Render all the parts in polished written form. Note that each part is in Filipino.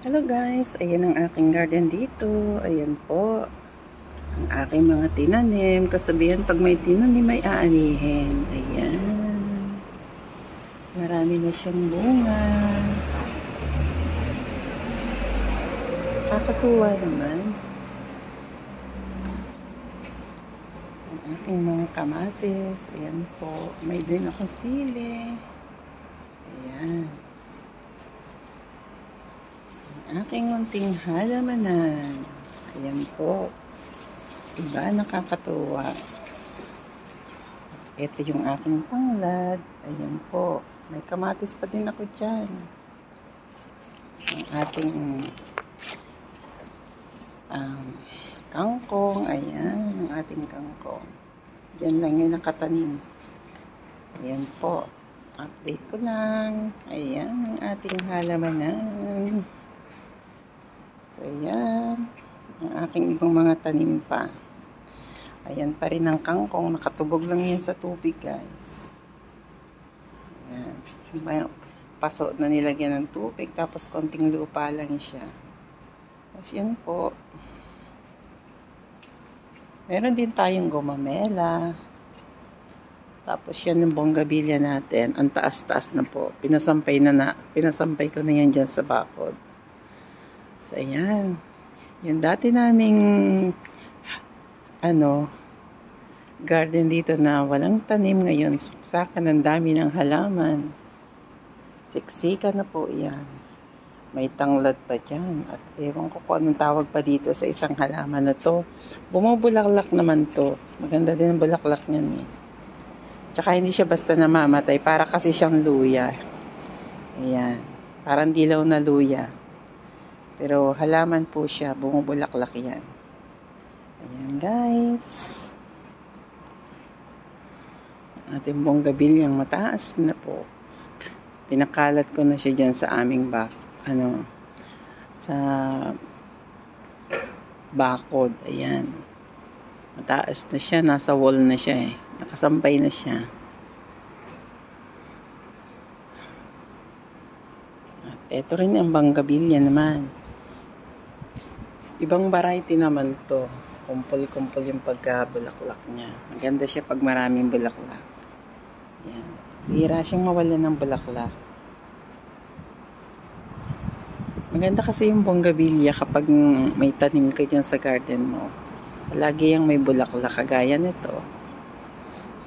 Hello guys, ayan ang aking garden dito. Ayan po, ang aking mga tinanim. Kasabihan pag may tinanim ay aanihin. Ayan. Marami na siyang bunga. Kakatuwa naman. Ang aking mga kamatis. Ayan po. May din akong sili. Ayan. Aking munting halamanan. Ayan po. Diba? Nakakatuwa. Ito yung aking tanglad. Ayan po. May kamatis pa din ako dyan. Ang ating kangkong. Ayan. Ang ating kangkong. Diyan lang yung nakatanim. Ayan po. Update ko lang. Ayan ang ating halamanan. So, ayan. Ang aking ibang mga tanim pa. Ayan pa rin ang kangkong. Nakatubog lang yan sa tubig, guys. Ayan. Paso na nilagyan ng tubig. Tapos, konting lupa lang siya. Tapos, yan po. Meron din tayong gomamela. Tapos, yan yung bonggabilya natin. Ang taas-taas na po. Pinasampay ko na yan dyan sa bakod. So, ayan. Yung dati naming garden dito na walang tanim ngayon. Saksakan ng dami ng halaman. Siksika na po yan. May tanglad pa dyan. At ewan ko kung anong tawag pa dito sa isang halaman na to. Bumubulaklak naman to. Maganda din ang bulaklak niyan eh. Tsaka hindi siya basta namamatay. Para kasi siyang luya. Ayan. Parang dilaw na luya. Pero halaman po siya, bumubulaklak yan. Ayan guys. Ating bonggabilyang mataas na po. Pinakalat ko na siya dyan sa aming sa bakod. Ayan. Mataas na siya, nasa wall na siya eh. Nakasampay na siya. At eto rin ang bonggabilya naman. Ibang variety naman to. Kumpul-kumpul yung pagka-bulaklak niya. Maganda siya pag maraming bulaklak. Yan. Bihira siyang mawalan ng bulaklak. Maganda kasi yung bonggabilya kapag may tanim ka dyan sa garden mo. Lagi yung may bulaklak kagaya nito.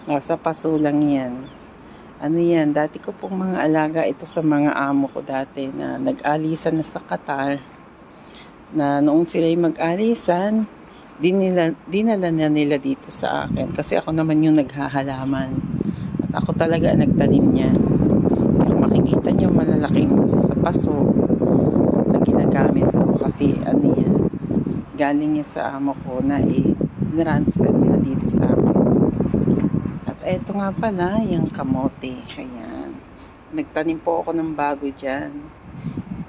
Nasa paso lang yan. Ano yan? Dati ko pong mga alaga ito sa mga amo ko dati na nag-alisan na sa Qatar. Na noong sila'y mag-alisan, dinala na nila dito sa akin. Kasi ako naman yung naghahalaman. At ako talaga nagtanim niyan. Pero makikita niyo malalaking sa paso na ginagamit ko. Kasi ano yan, galing niya sa amo ko na transfer nila dito sa akin. At eto nga pala, yung kamote. Ayan. Nagtanim po ako ng bago dyan.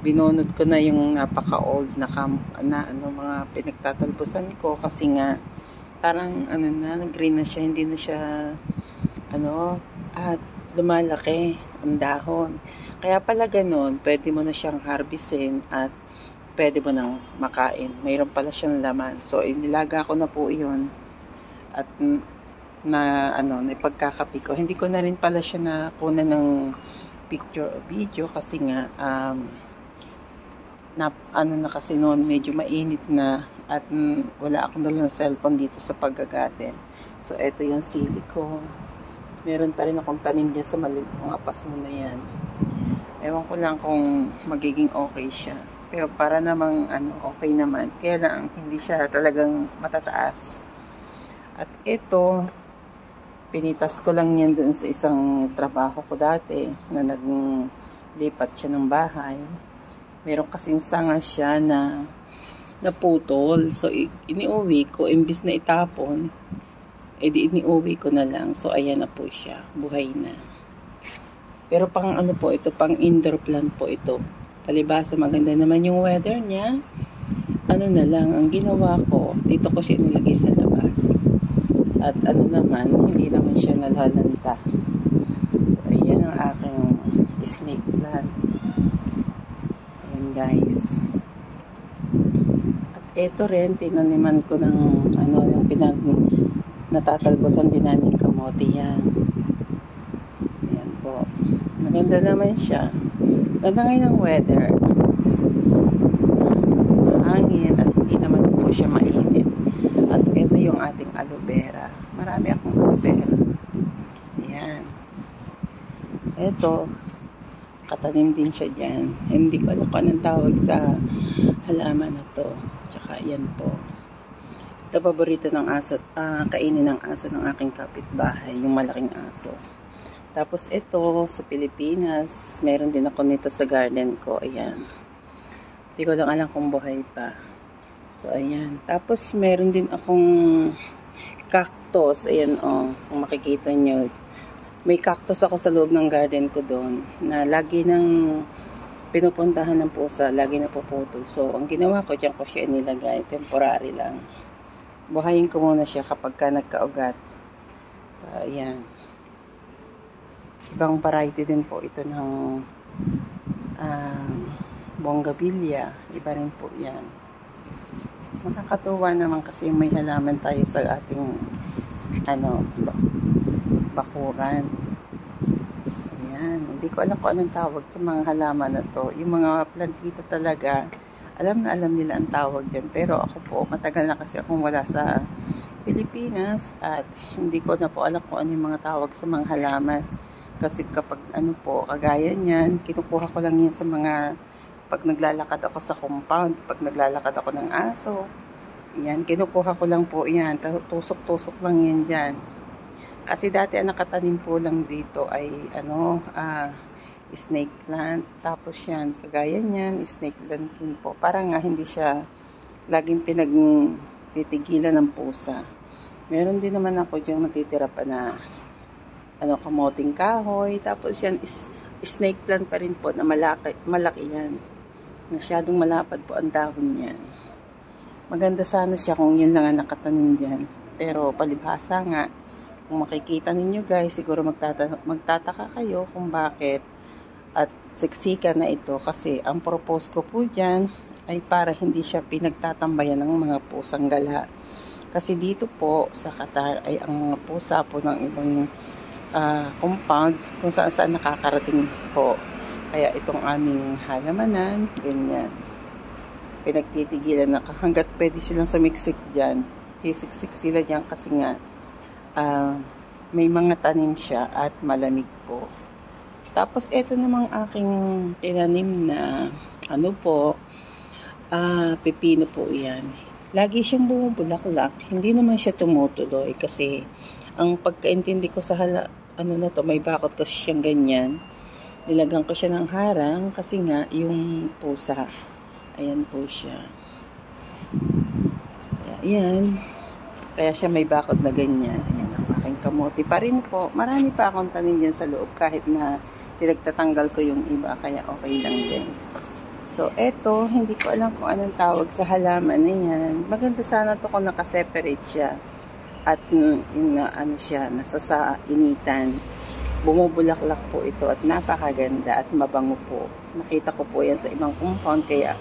Binunod ko na yung napaka-old na mga pinagtatalbusan ko kasi nga parang nag-green na siya, hindi na siya at lumalaki ang dahon. Kaya pala ganun, pwede mo na siyang harvestin at pwede mo nang makain. Mayroon pala siyang laman. So inilaga ko na po 'yun. At ipagkakapi ko. Hindi ko na rin pala siya nakunan ng picture o video kasi nga na kasi noon medyo mainit na at wala akong dalang cellphone dito sa pag-garden. So eto yung sili ko. Meron pa rin akong tanim dyan sa maliit mga paso na yan. Ewan ko lang kung magiging okay siya. Pero para namang okay naman. Kaya lang hindi siya talagang matataas. At ito, pinitas ko lang yan doon sa isang trabaho ko dati na naglipat siya ng bahay. Meron kasing sanga siya na naputol. So, iniuwi ko. Imbis na itapon, iniuwi ko na lang. So, ayan na po siya. Buhay na. Pero pang pang indoor plant po ito. Palibasa, maganda naman yung weather niya. Na lang, ang ginawa ko, dito ko siya nilagay sa labas. At hindi naman siya nalalanta. So, ayan ang aking snake plant. guys. At ito rin, tinaniman ko ng ng natatalbosan din namin kamote yan. Ayan po. Maganda naman siya. Ganda ngayon ng weather. Hangin at hindi naman po siya mainit. At ito yung ating aloe vera. Marami akong aloe vera. Ayan. Ito, katanim din siya dyan. Hindi ko alam kung anong tawag sa halaman na to. Tsaka yan po. Ito paborito ng aso, kainin ng aso ng aking kapitbahay, yung malaking aso. Tapos ito, sa Pilipinas, meron din ako nito sa garden ko. Ayan. Hindi ko lang alam kung buhay pa. So, ayan. Tapos, meron din akong cactus. Ayan, kung makikita nyo. May cactus ako sa loob ng garden ko doon na lagi nang pinupuntahan ng pusa, lagi na puputol. So, ang ginawa ko, dyan ko siya inilagay. Temporary lang. Buhayin ko muna siya kapag ka nagkaugat. Ayan. Ibang variety din po ito ng bonggabilya. Iba rin po yan. Nakakatuwa naman kasi may halaman tayo sa ating bakuran. Ayan. Hindi ko alam kung anong tawag sa mga halaman na to. Yung mga plantita talaga, alam na alam nila ang tawag din. Pero ako po, matagal na kasi akong wala sa Pilipinas at hindi ko na po alam kung ano yung mga tawag sa mga halaman. Kasi kapag kagaya niyan, kinukuha ko lang yan sa mga, pag naglalakad ako sa compound, pag naglalakad ako ng aso, yan, kinukuha ko lang po yan, tusok-tusok lang yan dyan. Kasi dati ang nakatanim po lang dito ay, snake plant, tapos yan, kagaya niyan, snake plant din po. Para nga hindi siya laging pinagtitigilan ng pusa. Meron din naman ako dyan natitira pa na kamoting kahoy. Tapos yan is snake plant pa rin po na malaki yan. Masyadong malapad po ang dahon niyan. Maganda sana siya kung yun lang ang nakatanim dyan. Pero palibhasa nga, kung makikita ninyo guys, siguro magtataka kayo kung bakit at siksika na ito. Kasi ang purpose ko po dyan ay para hindi siya pinagtatambayan ng mga pusang gala. Kasi dito po sa Qatar ay ang mga pusa po ng ibang compound kung saan nakakarating po. Kaya itong aming halamanan, ganyan. Pinagtitigilan na hanggat pwede silang sumiksik dyan. Sisiksik sila dyan kasi nga may mga tanim siya at malamig po. Tapos ito namang aking tinanim na pepino po yan. Lagi siyang bumubulaklak. Hindi naman siya tumutuloy kasi ang pagkaintindi ko sa may bakot kasi siyang ganyan. Nilagyan ko siya ng harang kasi nga yung pusa. Ayan po siya. Ayan. Kaya siya may bakot na ganyan. Ayan ang aking kamote pa rin po. Marami pa akong tanim dyan sa loob kahit na pinagtatanggal ko yung iba. Kaya okay lang din. So, eto, hindi ko alam kung anong tawag sa halaman na yan. Maganda sana to kung nakaseparate siya. At nasa sa initan. Bumubulaklak po ito at napakaganda at mabango po. Nakita ko po yan sa ibang compound kaya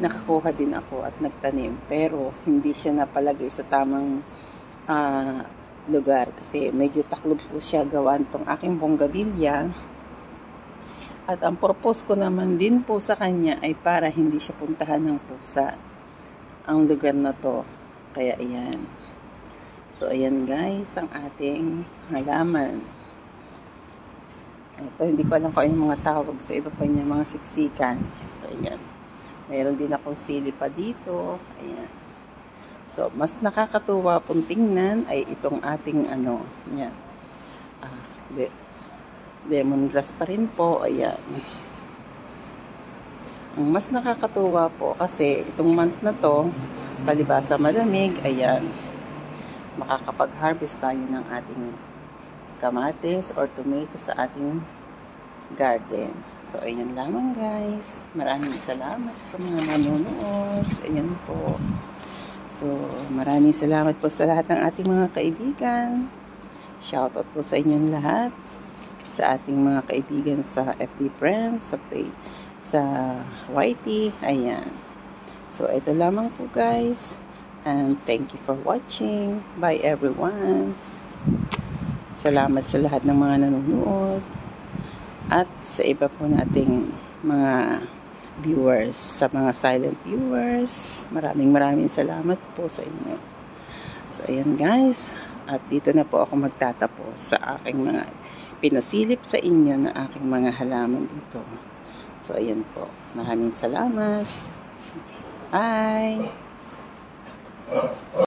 nakakuha din ako at nagtanim. Pero hindi siya napalagay sa tamang lugar kasi medyo taklob po siya gawan tong aking bonggabilya. At ang purpose ko naman din po sa kanya ay para hindi siya puntahan ng pusa ang lugar na to. Kaya ayan. So, ayan guys, ang ating halaman. Ito, hindi ko alam kung ano yung mga tawag sa ito pa niya, mga siksikan. So, ayan. Mayroon din akong sili pa dito. Ayan. So, mas nakakatuwa pong tingnan ay itong ating ayan. Lemongrass pa rin po. Ayan. Ang mas nakakatuwa po kasi itong month na to, palibasa malamig, ayan. Makakapag-harvest tayo ng ating kamatis or tomato sa ating garden. So, ayan lamang guys. Maraming salamat sa mga nanonood. Ayan po. So, maraming salamat po sa lahat ng ating mga kaibigan. Shoutout po sa inyong lahat. Sa ating mga kaibigan sa FB Friends, sa sa YT. Ayan. So, ito lamang po guys. And thank you for watching. Bye everyone. Salamat sa lahat ng mga nanonood. At sa iba po nating mga viewers, sa mga silent viewers, maraming salamat po sa inyo. So, ayan guys. At dito na po ako magtatapos sa aking mga pinasilip sa inyo na aking mga halaman dito. So, ayan po. Maraming salamat. Bye!